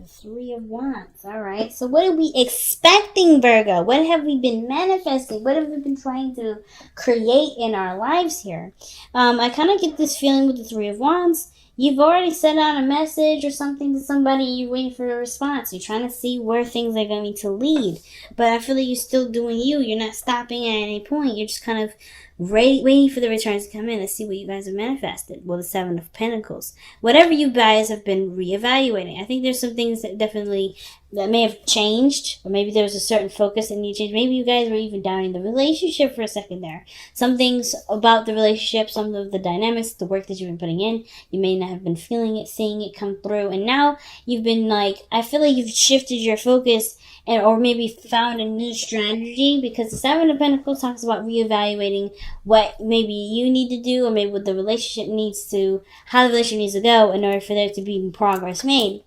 the Three of Wands. All right. So what are we expecting, Virgo? What have we been manifesting? What have we been trying to create in our lives here? I kind of get this feeling with the Three of Wands. You've already sent out a message or something to somebody. You're waiting for a response. You're trying to see where things are going to lead. But I feel like you're still doing you. You're not stopping at any point. You're just kind of waiting for the returns to come in. Let's see what you guys have manifested. Well, the Seven of Pentacles. Whatever you guys have been reevaluating. I think there's some things that may have changed, or maybe there was a certain focus that needed to change. Maybe you guys were even down in the relationship for a second there. Some things about the relationship, some of the dynamics, the work that you've been putting in, you may not have been feeling it, seeing it come through, and now you've been I feel like you've shifted your focus or maybe found a new strategy, because the Seven of Pentacles talks about reevaluating what maybe you need to do, or maybe what the relationship needs to, how the relationship needs to go in order for there to be progress made.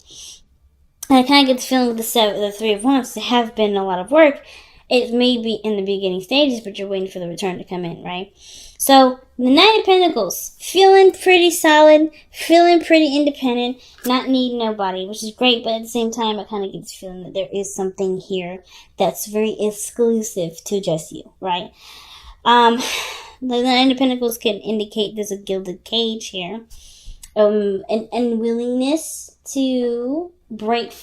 And I kind of get the feeling with the Three of Wands, there have been a lot of work. It may be in the beginning stages, but you're waiting for the return to come in, right? So, the Nine of Pentacles, feeling pretty solid, feeling pretty independent, not needing nobody, which is great, but at the same time, I kind of get this feeling that there is something here that's very exclusive to just you, right? The Nine of Pentacles can indicate there's a gilded cage here, an unwillingness to break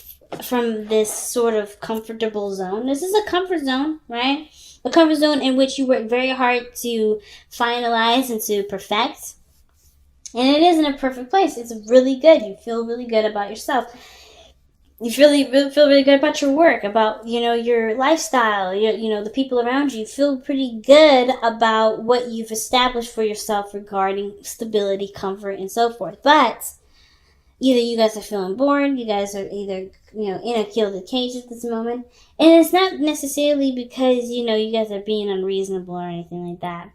from this sort of comfortable zone. This is a comfort zone, right? A comfort zone in which you work very hard to finalize and to perfect. And it isn't a perfect place. It's really good. You feel really good about yourself. You feel really good about your work, about, your lifestyle, the people around you. You feel pretty good about what you've established for yourself regarding stability, comfort, and so forth. But either you guys are feeling bored, you guys are either, in a gilded cage at this moment. And it's not necessarily because, you guys are being unreasonable or anything like that.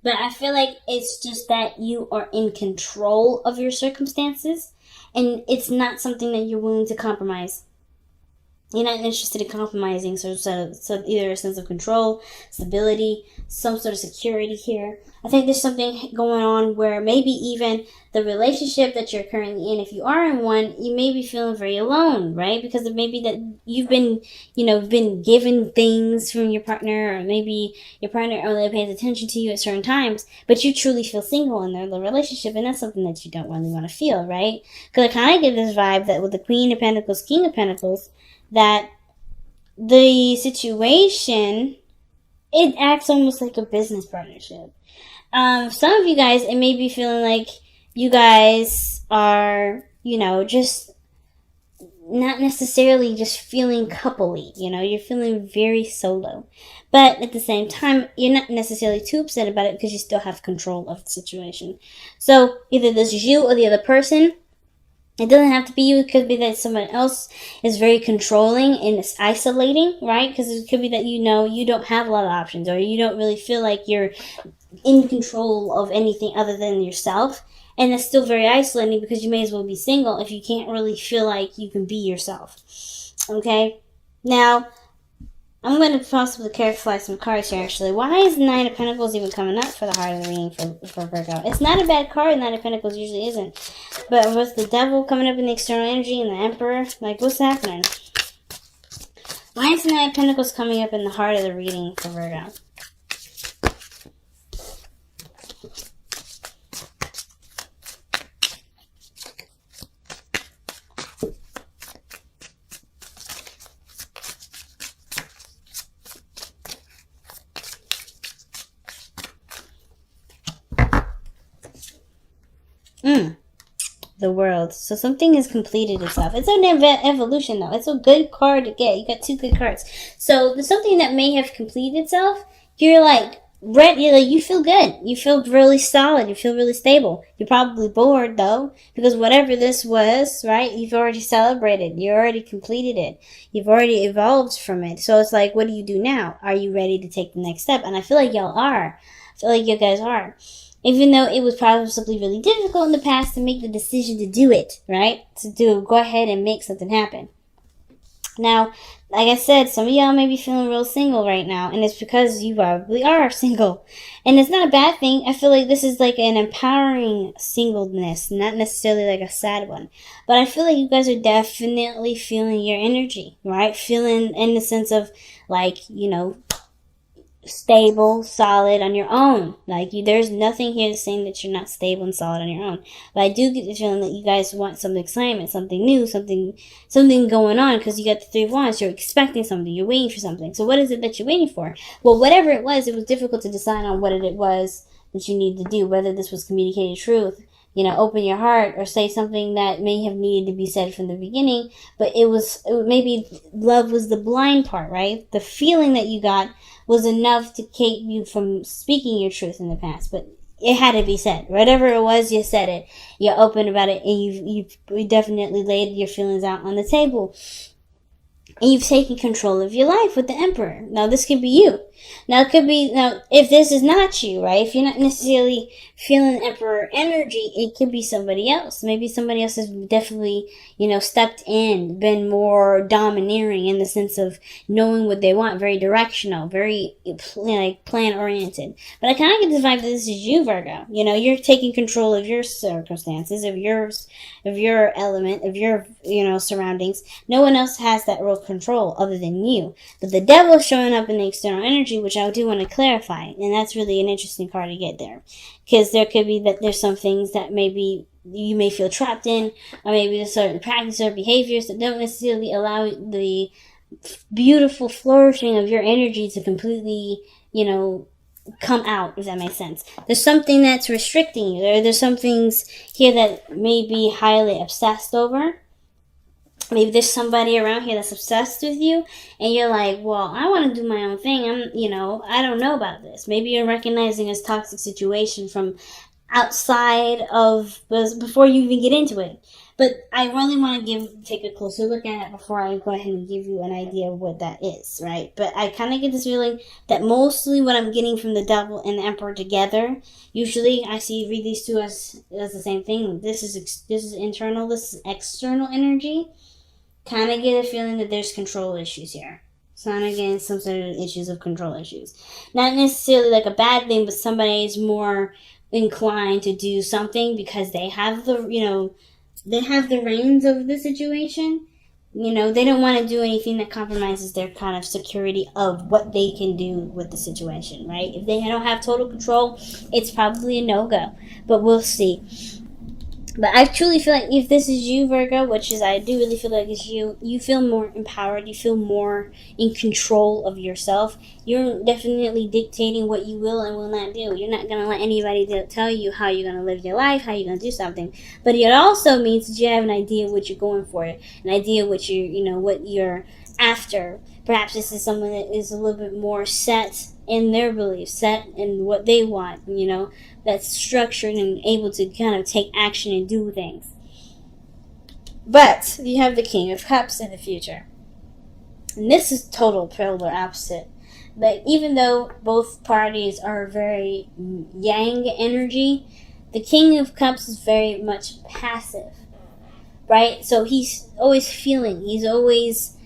But I feel like it's just that you are in control of your circumstances, and it's not something that you're willing to compromise. You're not interested in compromising, so either a sense of control, stability, some sort of security here. I think there's something going on where maybe even the relationship that you're currently in, if you are in one, you may be feeling very alone, right? Because it may be that you've been, been given things from your partner, or maybe your partner only pays attention to you at certain times, but you truly feel single in the relationship, and that's something that you don't really want to feel, right? Because I kind of get this vibe that with the Queen of Pentacles, King of Pentacles, that the situation, it acts almost like a business partnership. Some of you guys, it may be feeling like you guys are, just not necessarily just feeling coupley. You're feeling very solo. But at the same time, you're not necessarily too upset about it because you still have control of the situation. So either this is you or the other person. It doesn't have to be you. It could be that someone else is very controlling and is isolating, right? Because it could be that you don't have a lot of options, or you don't really feel like you're in control of anything other than yourself. And that's still very isolating because you may as well be single if you can't really feel like you can be yourself. Okay? Now, I'm going to possibly clarify some cards here, actually. Why is Nine of Pentacles even coming up for the heart of the reading for Virgo? It's not a bad card. Nine of Pentacles usually isn't. But with the Devil coming up in the external energy and the Emperor, what's happening? Why is Nine of Pentacles coming up in the heart of the reading for Virgo? The World. So something has completed itself. It's an evolution, though. It's a good card to get. You got two good cards. So there's something that may have completed itself. You're ready. You feel good. You feel really solid. You feel really stable. You're probably bored, though, because whatever this was, right, you've already celebrated. You already completed it. You've already evolved from it. So it's what do you do now? Are you ready to take the next step? And I feel like y'all are. I feel like you guys are. Even though it was possibly really difficult in the past to make the decision to do it, right? Go ahead and make something happen. Now, like I said, some of y'all may be feeling real single right now, and it's because you probably are single. And it's not a bad thing. I feel like this is like an empowering singleness, not necessarily like a sad one. But I feel like you guys are definitely feeling your energy, right? Feeling in the sense of, like, stable, solid on your own. Like, there's nothing here saying that you're not stable and solid on your own. But I do get the feeling that you guys want some excitement, something new, something going on, because you got the Three of Wands. You're expecting something. You're waiting for something. So what is it that you're waiting for? Well, whatever it was difficult to decide on what it was that you need to do. Whether this was communicating truth, open your heart, or say something that may have needed to be said from the beginning, but maybe love was the blind part, right? The feeling that you got was enough to keep you from speaking your truth in the past, but it had to be said. Whatever it was, you said it. You're open about it, and you definitely laid your feelings out on the table. And you've taken control of your life with the Emperor. Now, this could be you. Now, if this is not you, right? If you're not necessarily feeling Emperor energy, it could be somebody else. Maybe somebody else has definitely, stepped in, been more domineering in the sense of knowing what they want, very directional, very, plan-oriented. But I kind of get the vibe that this is you, Virgo. You're taking control of your circumstances, of your element, of your, surroundings. No one else has that real control other than you. But the devil is showing up in the external energy, which I do want to clarify. And that's really an interesting card to get there. Because there could be that there's some things that maybe you may feel trapped in, or maybe there's certain practices or behaviors that don't necessarily allow the beautiful flourishing of your energy to completely, come out, if that makes sense. There's something that's restricting you. There's some things here that may be highly obsessed over. Maybe there's somebody around here that's obsessed with you, and you're like, well, I want to do my own thing. I don't know about this. Maybe you're recognizing this toxic situation from outside of, before you even get into it. But I really want to take a closer look at it before I go ahead and give you an idea of what that is, right? But I kind of get this feeling that mostly what I'm getting from the Devil and the Emperor together, usually I read these two as the same thing. This is internal, this is external energy. Kind of get a feeling that there's control issues here. So I'm getting some sort of issues of control issues. Not necessarily like a bad thing, but somebody is more inclined to do something because they have the reins of the situation. They don't want to do anything that compromises their kind of security of what they can do with the situation, right? If they don't have total control, it's probably a no-go. But we'll see. But I truly feel like if this is you, Virgo, which is, I do really feel like it's you feel more empowered, you feel more in control of yourself. You're definitely dictating what you will and will not do. You're not going to let anybody tell you how you're going to live your life, how you're going to do something. But it also means that you have an idea of what you're going for, an idea of what what you're after. Perhaps this is someone that is a little bit more set in their beliefs, set in what they want, that's structured and able to kind of take action and do things. But you have the King of Cups in the future. And this is total polar opposite. But even though both parties are very yang energy, the King of Cups is very much passive, right? So he's always feeling, he's always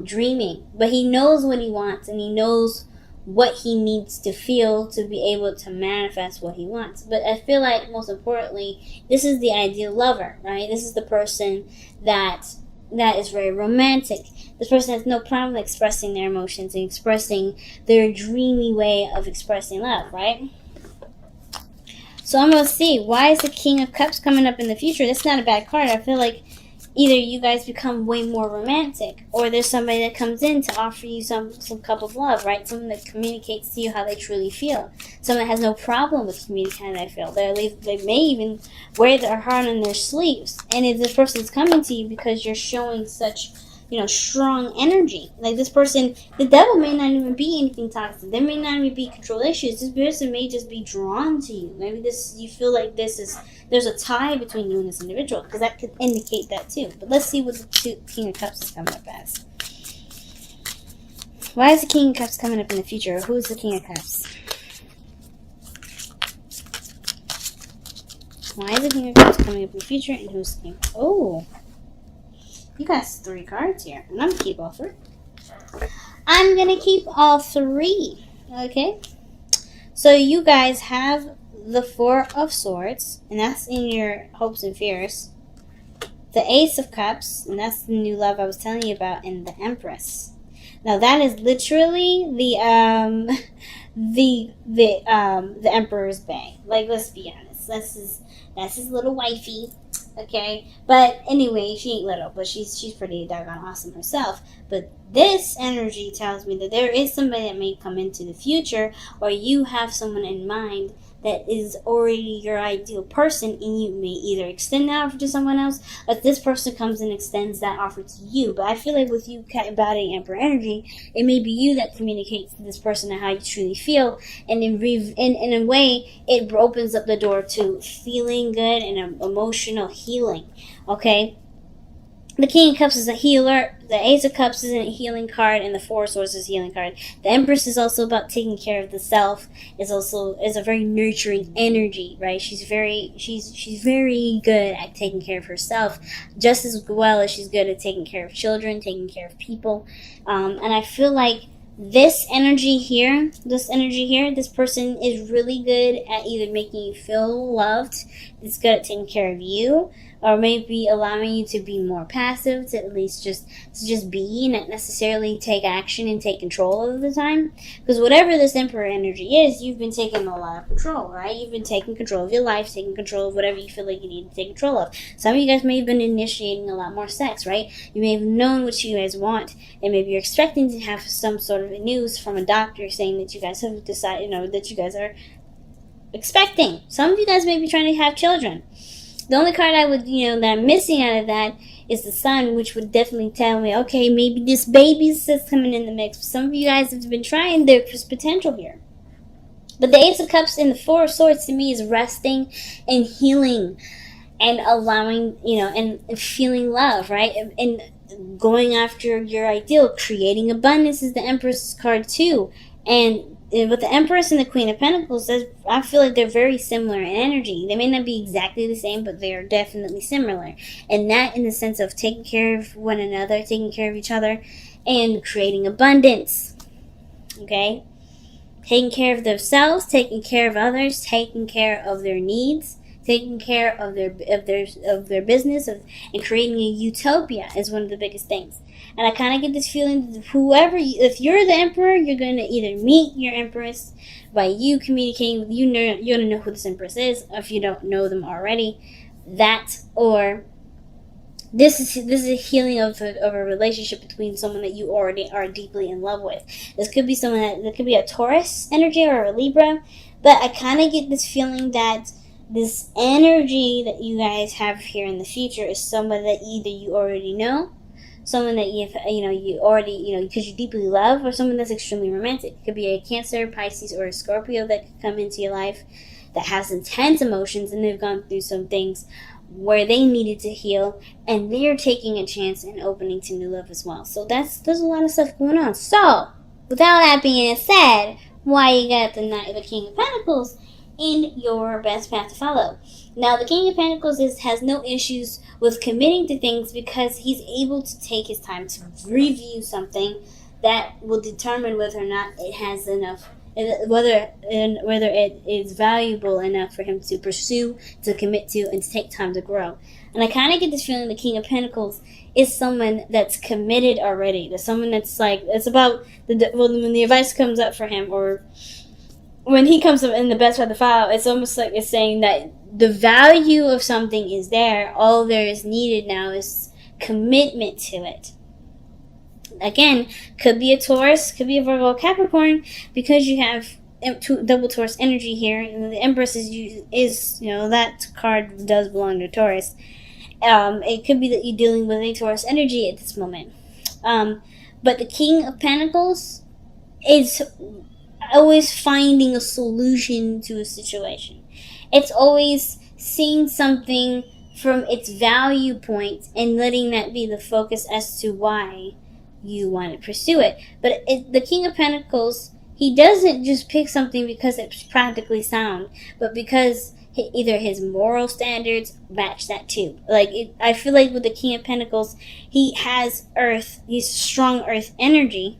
dreaming, but he knows what he wants, and he knows what he needs to feel to be able to manifest what he wants. But I feel like most importantly, this is the ideal lover, right? This is the person that is very romantic. This person has no problem expressing their emotions and expressing their dreamy way of expressing love, right? So I'm going to see, why is the King of Cups coming up in the future? That's not a bad card. I feel like either you guys become way more romantic, or there's somebody that comes in to offer you some cup of love, right? Someone that communicates to you how they truly feel. Someone that has no problem with communicating how they feel. They may even wear their heart on their sleeves. And if this person's coming to you because you're showing such, strong energy. Like, this person, the devil may not even be anything toxic. There may not even be control issues. This person may just be drawn to you. Maybe you feel like there's a tie between you and this individual, because that could indicate that too. But let's see what the King of Cups is coming up as. Why is the King of Cups coming up in the future? Who's the King of Cups? Why is the King of Cups coming up in the future, and who's the King? Oh. You got 3 cards here. And I'm going to keep all 3. I'm going to keep all 3. Okay? So you guys have the 4 of Swords. And that's in your hopes and fears. The Ace of Cups. And that's the new love I was telling you about. And the Empress. Now that is literally the Emperor's Bay. Like, let's be honest. That's his little wifey. Okay, but anyway, she ain't little, but she's pretty doggone awesome herself. But this energy tells me that there is somebody that may come into the future, or you have someone in mind that is already your ideal person, and you may either extend that offer to someone else, or this person comes and extends that offer to you. But I feel like with you embodying Emperor energy, it may be you that communicates to this person how you truly feel, and in a way, it opens up the door to feeling good and emotional healing. Okay. The King of Cups is a healer. The Ace of Cups is a healing card, and the 4 of Swords is a healing card. The Empress is also about taking care of the self. Is a very nurturing energy, right? She's very good at taking care of herself, just as well as she's good at taking care of children, taking care of people. And I feel like this energy here, this person is really good at either making you feel loved. It's good at taking care of you, or maybe allowing you to be more passive, to at least just be, not necessarily take action and take control of the time. Because whatever this Emperor energy is, you've been taking a lot of control, right? You've been taking control of your life, taking control of whatever you feel like you need to take control of. Some of you guys may have been initiating a lot more sex, right? You may have known what you guys want, and maybe you're expecting to have some sort of news from a doctor saying that you guys have decided, that you guys are expecting. Some of you guys may be trying to have children. The only card I would, that I'm missing out of that is the Sun, which would definitely tell me, okay, maybe this baby's just coming in the mix. But some of you guys have been trying. There's potential here. But the Ace of Cups and the 4 of Swords to me is resting and healing and allowing, and feeling love, right? And going after your ideal. Creating abundance is the Empress card too. And with the Empress and the Queen of Pentacles, I feel like they're very similar in energy. They may not be exactly the same, but they are definitely similar. And that in the sense of taking care of one another, taking care of each other, and creating abundance. Okay? Taking care of themselves, taking care of others, taking care of their needs, taking care of their business, and creating a utopia is one of the biggest things. And I kind of get this feeling that if you're the Emperor, you're going to either meet your Empress by you communicating with you're going to know who this Empress is, if you don't know them already. That, or this is a healing of a relationship between someone that you already are deeply in love with. This could be someone that could be a Taurus energy or a Libra, but I kind of get this feeling that this energy that you guys have here in the future is someone that either you already know, someone that you already, because you deeply love, or someone that's extremely romantic. It could be a Cancer, Pisces, or a Scorpio that could come into your life that has intense emotions, and they've gone through some things where they needed to heal, and they're taking a chance and opening to new love as well. So there's a lot of stuff going on. So without that being said, why you got the King of Pentacles in your best path to follow. Now, the King of Pentacles has no issues with committing to things because he's able to take his time to review something that will determine whether or not it has enough, whether it is valuable enough for him to pursue, to commit to, and to take time to grow. And I kind of get this feeling the King of Pentacles is someone that's committed already. There's someone that's like, it's about when the advice comes up for him, or when he comes up in the best path to follow, it's almost like it's saying that the value of something is there. All there is needed now is commitment to it. Again, could be a Taurus, could be a Virgo, Capricorn, because you have double Taurus energy here, and the Empress is that card does belong to Taurus. It could be that you're dealing with a Taurus energy at this moment. But the King of Pentacles is always finding a solution to a situation. It's always seeing something from its value point and letting that be the focus as to why you want to pursue it. But the King of Pentacles, he doesn't just pick something because it's practically sound, but because either his moral standards match that too. Like, I feel like with the King of Pentacles, he has earth, he's strong earth energy,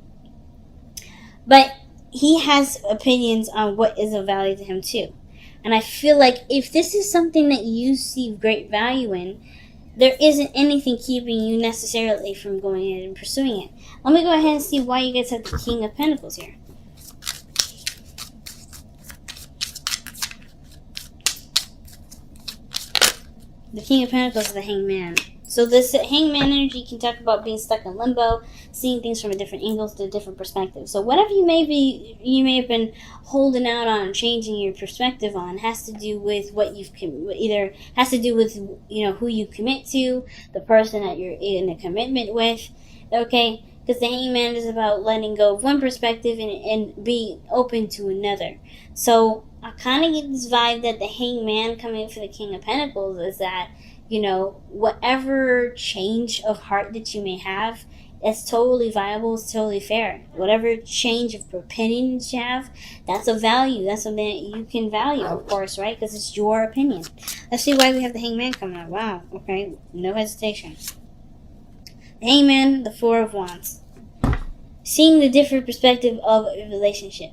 but he has opinions on what is of value to him too. And I feel like if this is something that you see great value in, there isn't anything keeping you necessarily from going ahead and pursuing it. Let me go ahead and see why you guys have the King of Pentacles here. The King of Pentacles is the Hangman. So this Hangman energy can talk about being stuck in limbo, seeing things from a different angle, to a different perspective. So whatever you may have been holding out on, changing your perspective on, has to do with what you've either has to do with who you commit to, the person that you're in a commitment with. Okay, because the Hangman is about letting go of one perspective and being open to another. So I kind of get this vibe that the Hangman coming for the King of Pentacles is that, whatever change of heart that you may have, it's totally viable, it's totally fair. Whatever change of opinions you have, that's a value. That's something that you can value, of course, right? Because it's your opinion. Let's see why we have the Hangman coming up. Wow, okay, no hesitation. The Hangman, the Four of Wands. Seeing the different perspective of a relationship.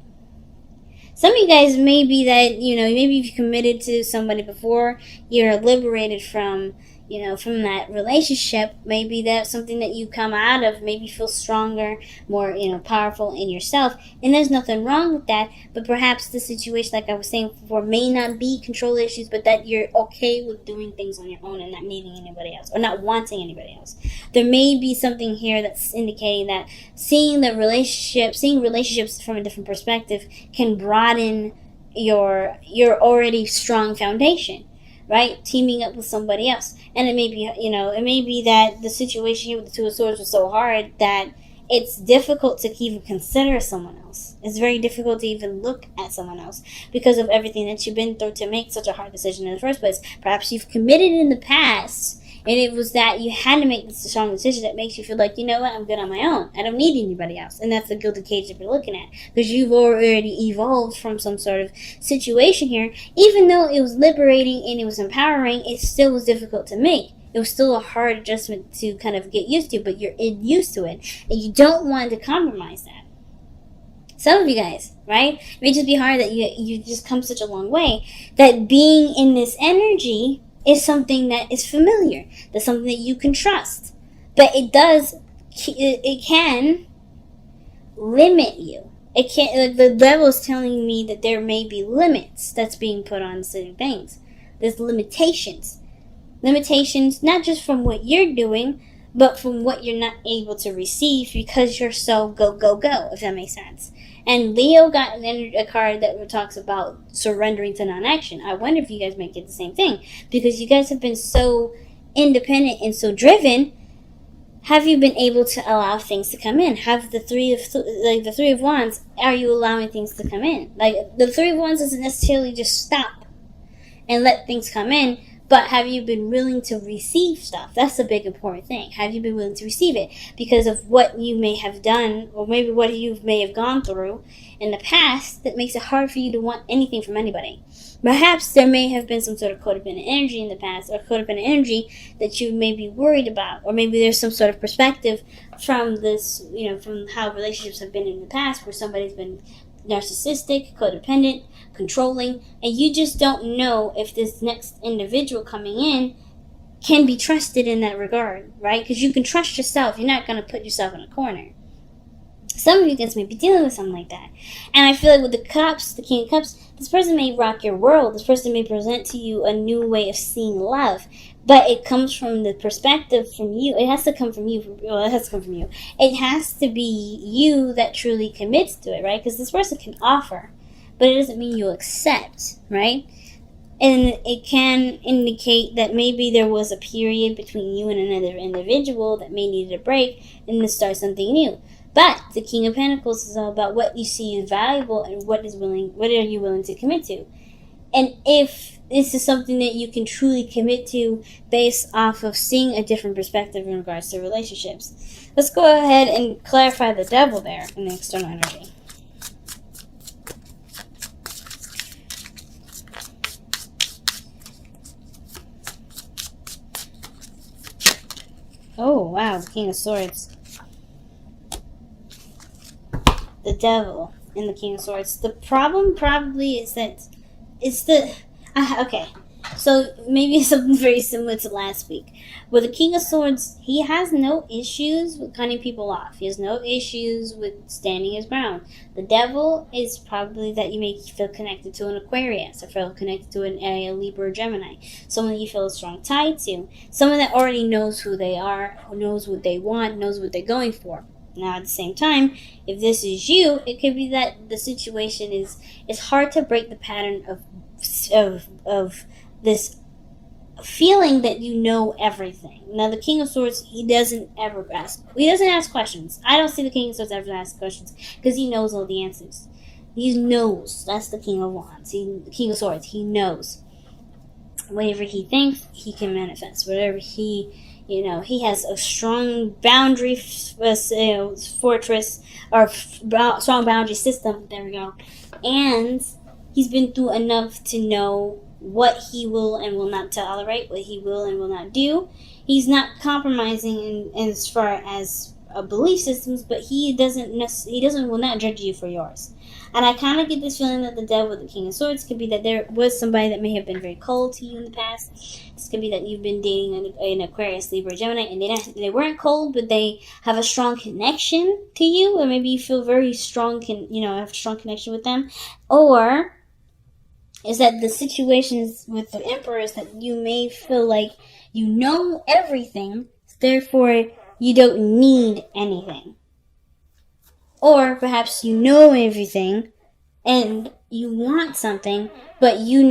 Some of you guys may be that, maybe you've committed to somebody before, you're liberated from that relationship. Maybe that's something that you come out of, maybe feel stronger, more, powerful in yourself. And there's nothing wrong with that. But perhaps the situation, like I was saying before, may not be control issues, but that you're okay with doing things on your own and not needing anybody else, or not wanting anybody else. There may be something here that's indicating that seeing relationships from a different perspective can broaden your already strong foundation. Right? Teaming up with somebody else. And it may be, that the situation here with the Two of Swords was so hard that it's difficult to even consider someone else. It's very difficult to even look at someone else because of everything that you've been through to make such a hard decision in the first place. Perhaps you've committed in the past, and it was that you had to make this strong decision that makes you feel like, I'm good on my own. I don't need anybody else. And that's the gilded cage that we're looking at. Because you've already evolved from some sort of situation here. Even though it was liberating and it was empowering, it still was difficult to make. It was still a hard adjustment to kind of get used to, but you're used to it. And you don't want to compromise that. Some of you guys, right? It may just be hard that you just come such a long way that being in this energy is something that is familiar. That's something that you can trust. But it can limit you. It can't. The devil is telling me that there may be limits that's being put on certain things. There's limitations. Limitations not just from what you're doing, but from what you're not able to receive because you're so go, go, go, if that makes sense. And Leo got a card that talks about surrendering to non-action. I wonder if you guys might get the same thing. Because you guys have been so independent and so driven. Have you been able to allow things to come in? Have the Three of Wands, are you allowing things to come in? Like, the Three of Wands doesn't necessarily just stop and let things come in. But have you been willing to receive stuff? That's a big important thing. Have you been willing to receive it? Because of what you may have done, or maybe what you may have gone through in the past, that makes it hard for you to want anything from anybody. Perhaps there may have been some sort of codependent energy in the past, or codependent energy that you may be worried about. Or maybe there's some sort of perspective from this, from how relationships have been in the past, where somebody's been narcissistic, codependent, controlling, and you just don't know if this next individual coming in can be trusted in that regard, right? Because you can trust yourself. You're not going to put yourself in a corner. Some of you guys may be dealing with something like that. And I feel like with the Cups, the King of Cups, this person may rock your world. This person may present to you a new way of seeing love. But it comes from the perspective from you. It has to come from you. Well, it has to come from you. It has to be you that truly commits to it, right? Because this person can offer, but it doesn't mean you'll accept, right? And it can indicate that maybe there was a period between you and another individual that may need a break and to start something new. But the King of Pentacles is all about what you see is valuable and what are you willing to commit to. And if this is something that you can truly commit to based off of seeing a different perspective in regards to relationships. Let's go ahead and clarify the devil there in the external energy. Oh, wow, the King of Swords. The Devil and the King of Swords. The problem probably is that it's the... okay, so maybe it's something very similar to last week. With the King of Swords, he has no issues with cutting people off. He has no issues with standing his ground. The Devil is probably that you may feel connected to an Aquarius or feel connected to a Libra or Gemini. Someone you feel a strong tie to. Someone that already knows who they are, who knows what they want, knows what they're going for. Now, at the same time, if this is you, it could be that the situation is... It's hard to break the pattern of this feeling that you know everything. Now, the King of Swords, he doesn't ask questions. I don't see the King of Swords ever ask questions because he knows all the answers. He knows. That's the King of Wands. The King of Swords, he knows. Whatever he thinks, he can manifest. Whatever he has a strong boundary fortress or strong boundary system. There we go. And he's been through enough to know what he will and will not tolerate, what he will and will not do. He's not compromising in as far as belief systems, but he will not judge you for yours. And I kind of get this feeling that the Devil with the King of Swords could be that there was somebody that may have been very cold to you in the past. This could be that you've been dating an Aquarius, Libra, Gemini, and they weren't cold, but they have a strong connection to you, or maybe you feel very strong, have a strong connection with them. Or is that the situations with the Emperor is that you may feel like you know everything, therefore you don't need anything. Or perhaps you know everything and you want something, but the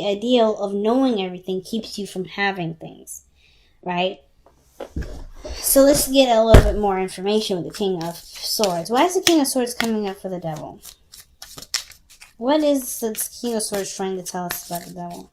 ideal of knowing everything keeps you from having things, right? So let's get a little bit more information with the King of Swords. Why is the King of Swords coming up for the Devil? What is the King of Swords trying to tell us about the Devil?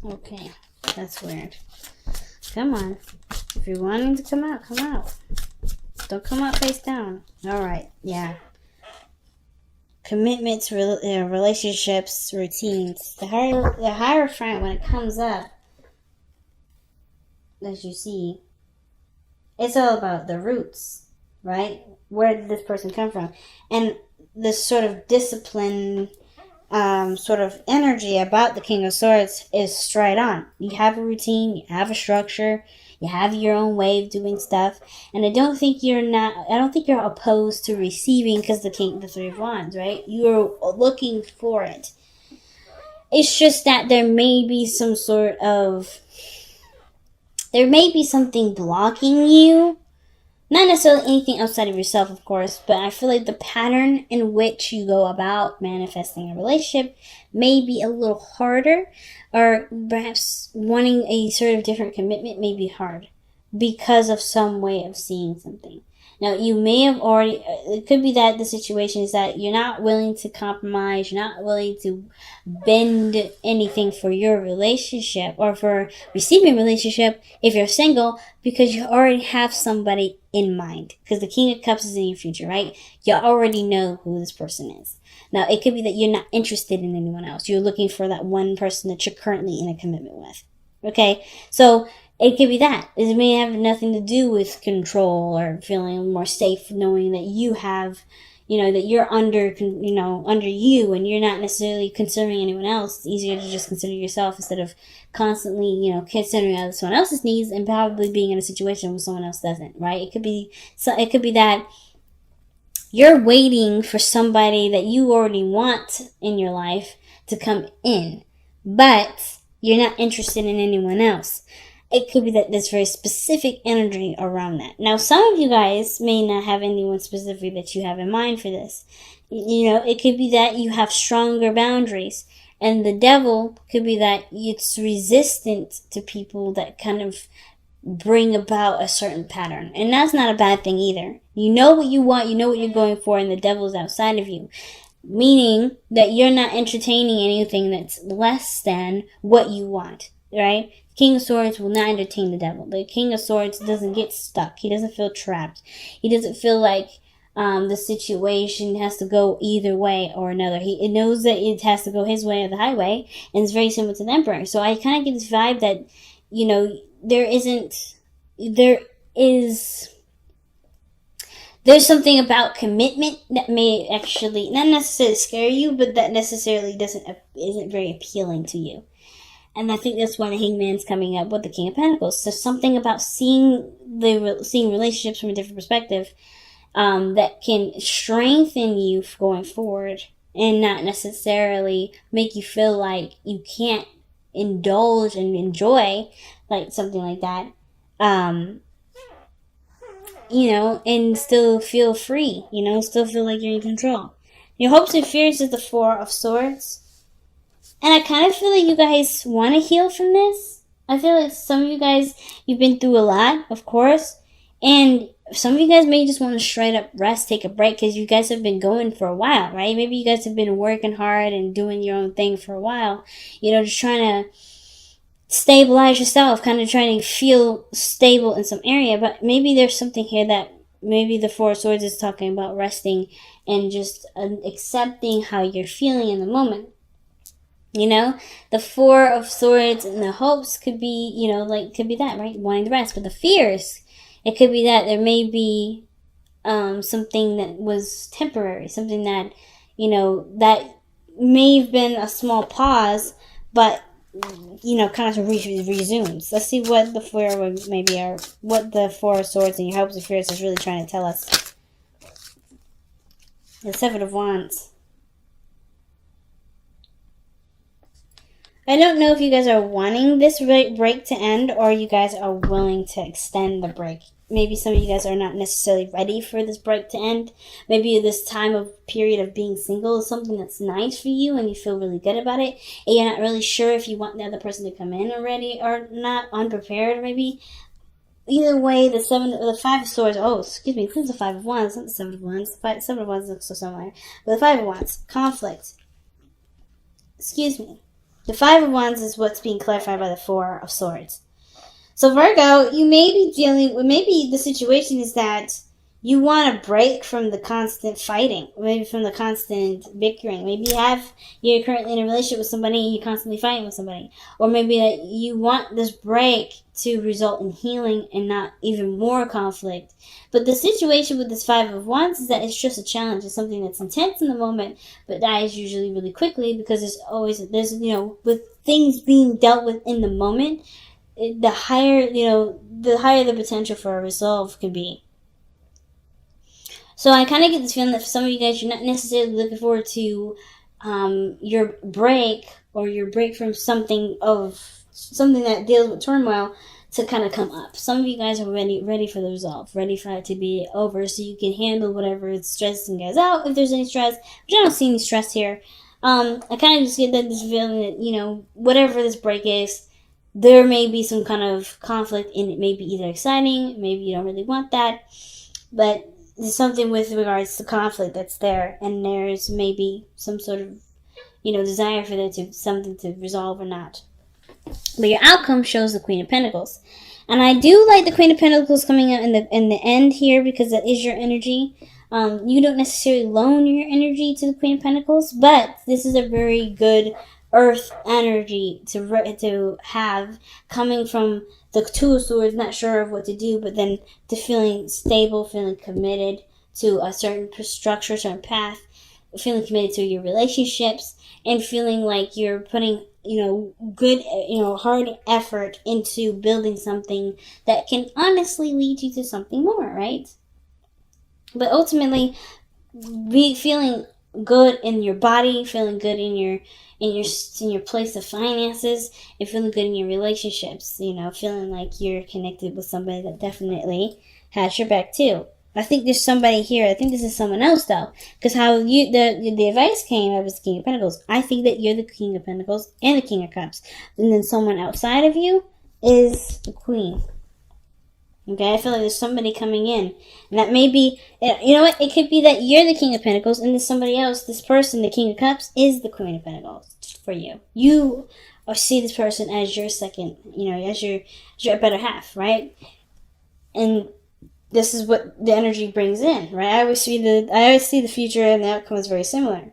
Okay, that's weird. Come on. If you're wanting to come out, come out. Don't come out face down. Alright, yeah. Commitments, relationships, routines. The Hierophant, when it comes up, as you see, it's all about the roots, right? Where did this person come from? And this sort of discipline, sort of energy about the King of Swords is straight on. You have a routine, you have a structure, you have your own way of doing stuff, and I don't think you're opposed to receiving, because the Three of Wands, right? You're looking for it. It's just that there may be something blocking you. Not necessarily anything outside of yourself, of course, but I feel like the pattern in which you go about manifesting a relationship may be a little harder, or perhaps wanting a sort of different commitment may be hard because of some way of seeing something. Now, you may have already, it could be that the situation is that you're not willing to compromise, you're not willing to bend anything for your relationship or for receiving a relationship if you're single, because you already have somebody in mind. Because the King of Cups is in your future, right? You already know who this person is. Now, it could be that you're not interested in anyone else. You're looking for that one person that you're currently in a commitment with. Okay? So, it could be that. It may have nothing to do with control or feeling more safe knowing that you have, that you're under you and you're not necessarily considering anyone else. It's easier to just consider yourself instead of constantly, considering someone else's needs and probably being in a situation where someone else doesn't, right? It could be that you're waiting for somebody that you already want in your life to come in, but you're not interested in anyone else. It could be that there's very specific energy around that. Now, some of you guys may not have anyone specific that you have in mind for this. It could be that you have stronger boundaries. And the Devil could be that it's resistant to people that kind of bring about a certain pattern. And that's not a bad thing either. You know what you want, you know what you're going for, and the devil's outside of you. Meaning that you're not entertaining anything that's less than what you want, right? King of Swords will not entertain the devil. The King of Swords doesn't get stuck. He doesn't feel trapped. He doesn't feel like the situation has to go either way or another. He knows that it has to go his way or the highway, and it's very similar to the Emperor. So I kind of get this vibe that, you know, there's something about commitment that may actually not necessarily scare you, but that necessarily isn't very appealing to you. And I think that's why the Hangman's coming up with the King of Pentacles. So something about seeing relationships from a different perspective that can strengthen you going forward, and not necessarily make you feel like you can't indulge and enjoy, like something like that. And still feel free, still feel like you're in control. Your hopes and fears is the Four of Swords. And I kind of feel like you guys want to heal from this. I feel like some of you guys, you've been through a lot, of course. And some of you guys may just want to straight up rest, take a break, because you guys have been going for a while, right? Maybe you guys have been working hard and doing your own thing for a while. Just trying to stabilize yourself, kind of trying to feel stable in some area. But maybe there's something here that maybe the Four of Swords is talking about resting and just accepting how you're feeling in the moment. The Four of Swords and the hopes could be, could be that, right? Wanting the rest. But the fears, it could be that there may be something that was temporary, something that, that may have been a small pause, but kind of resumes. Let's see what the what the Four of Swords and your hopes and fears is really trying to tell us. The Seven of Wands. I don't know if you guys are wanting this break to end, or you guys are willing to extend the break. Maybe some of you guys are not necessarily ready for this break to end. Maybe this period of being single is something that's nice for you and you feel really good about it. And you're not really sure if you want the other person to come in already or not, unprepared maybe. Either way, the Five of Swords, this is the Five of Wands, not the Seven of Wands. The Seven of Wands looks so similar. But the Five of Wands, conflict. The Five of Wands is what's being clarified by the Four of Swords. So Virgo, you may be dealing with, maybe the situation is that you want a break from the constant fighting, maybe from the constant bickering. Maybe you're currently in a relationship with somebody and you're constantly fighting with somebody. Or maybe that you want this break to result in healing and not even more conflict. But the situation with this Five of Wands is that it's just a challenge. It's something that's intense in the moment, but dies usually really quickly, because with things being dealt with in the moment, the higher the potential for a resolve can be. So I kind of get this feeling that for some of you guys, you're not necessarily looking forward to your break, or your break from something that deals with turmoil to kind of come up. Some of you guys are ready for the resolve, ready for it to be over, so you can handle whatever is stressing you guys out, if there's any stress. But I don't see any stress here. I kind of just get this feeling that, whatever this break is, there may be some kind of conflict, and it may be either exciting, maybe you don't really want that, but there's something with regards to conflict that's there, and there's maybe some sort of, desire for there to something to resolve or not. But your outcome shows the Queen of Pentacles. And I do like the Queen of Pentacles coming out in the end here, because that is your energy. You don't necessarily loan your energy to the Queen of Pentacles, but this is a very good earth energy to have, coming from the Two of Swords, not sure of what to do, but then to feeling stable, feeling committed to a certain structure, certain path, feeling committed to your relationships, and feeling like you're putting good, hard effort into building something that can honestly lead you to something more, right? But ultimately, be feeling good in your body, feeling good in your place of finances, and feeling good in your relationships. Feeling like you're connected with somebody that definitely has your back too. I think there's somebody here. I think this is someone else though, because how the advice came, I was the King of Pentacles. I think that you're the King of Pentacles and the King of Cups, and then someone outside of you is the Queen. Okay, I feel like there's somebody coming in. And that may be, you know what? It could be that you're the King of Pentacles and there's somebody else, this person, the King of Cups, is the Queen of Pentacles for you. You see this person as your second, as your better half, right? And this is what the energy brings in, right? I always see the future and the outcome is very similar.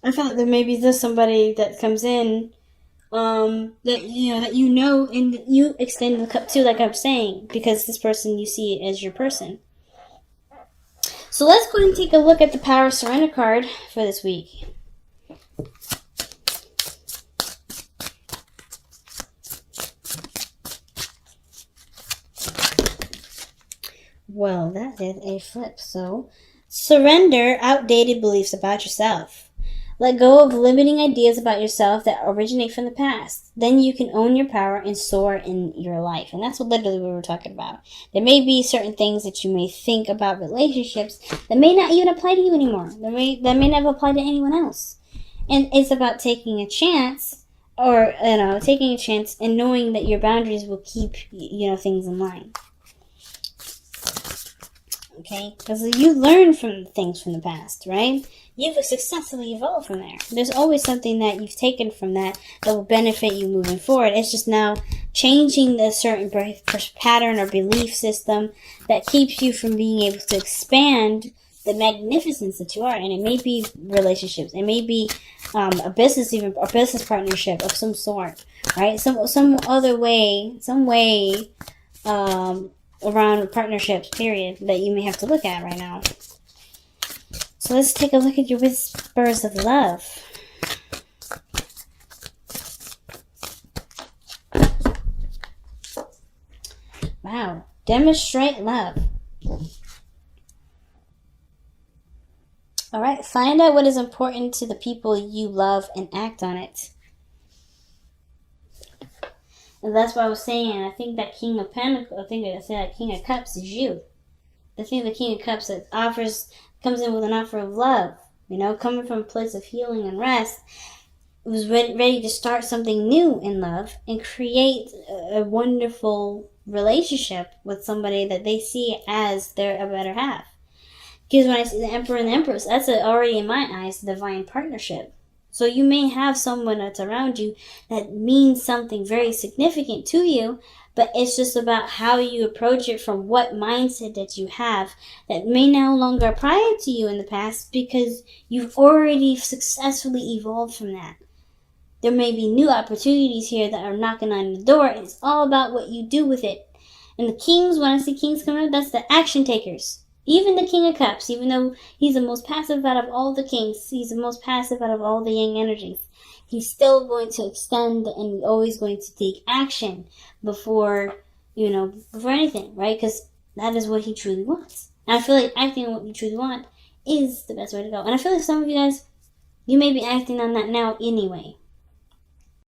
I felt that maybe there's somebody that comes in that and you extend the cup to, like I'm saying, because this person you see as your person. So let's go ahead and take a look at the Power of Surrender card for this week. Well, that is a flip. So, surrender outdated beliefs about yourself. Let go of limiting ideas about yourself that originate from the past. Then you can own your power and soar in your life. And that's literally what we're talking about. There may be certain things that you may think about relationships that may not even apply to you anymore. That may never apply to anyone else. And it's about taking a chance, taking a chance and knowing that your boundaries will keep, things in line. Okay? Because you learn from things from the past, right? You've successfully evolved from there. There's always something that you've taken from that will benefit you moving forward. It's just now changing the certain pattern or belief system that keeps you from being able to expand the magnificence that you are. And it may be relationships. It may be a business, even a business partnership of some sort, right? Some other way, around partnerships, period, that you may have to look at right now. So let's take a look at your whispers of love. Wow. Demonstrate love. All right. Find out what is important to the people you love and act on it. And that's what I was saying. I think that King of Pentacles, that King of Cups is you. I think the King of Cups that comes in with an offer of love, coming from a place of healing and rest, was ready to start something new in love and create a wonderful relationship with somebody that they see as their better half. Because when I see the Emperor and the Empress, that's already in my eyes a divine partnership. So you may have someone that's around you that means something very significant to you, but it's just about how you approach it from what mindset that you have that may no longer apply to you in the past because you've already successfully evolved from that. There may be new opportunities here that are knocking on the door, and it's all about what you do with it. And the kings, when I see kings coming up, that's the action takers. Even the King of Cups, even though he's the most passive out of all the kings, he's the most passive out of all the yang energies, he's still going to extend and always going to take action before anything, right? Because that is what he truly wants. And I feel like acting on what you truly want is the best way to go. And I feel like some of you guys, you may be acting on that now anyway.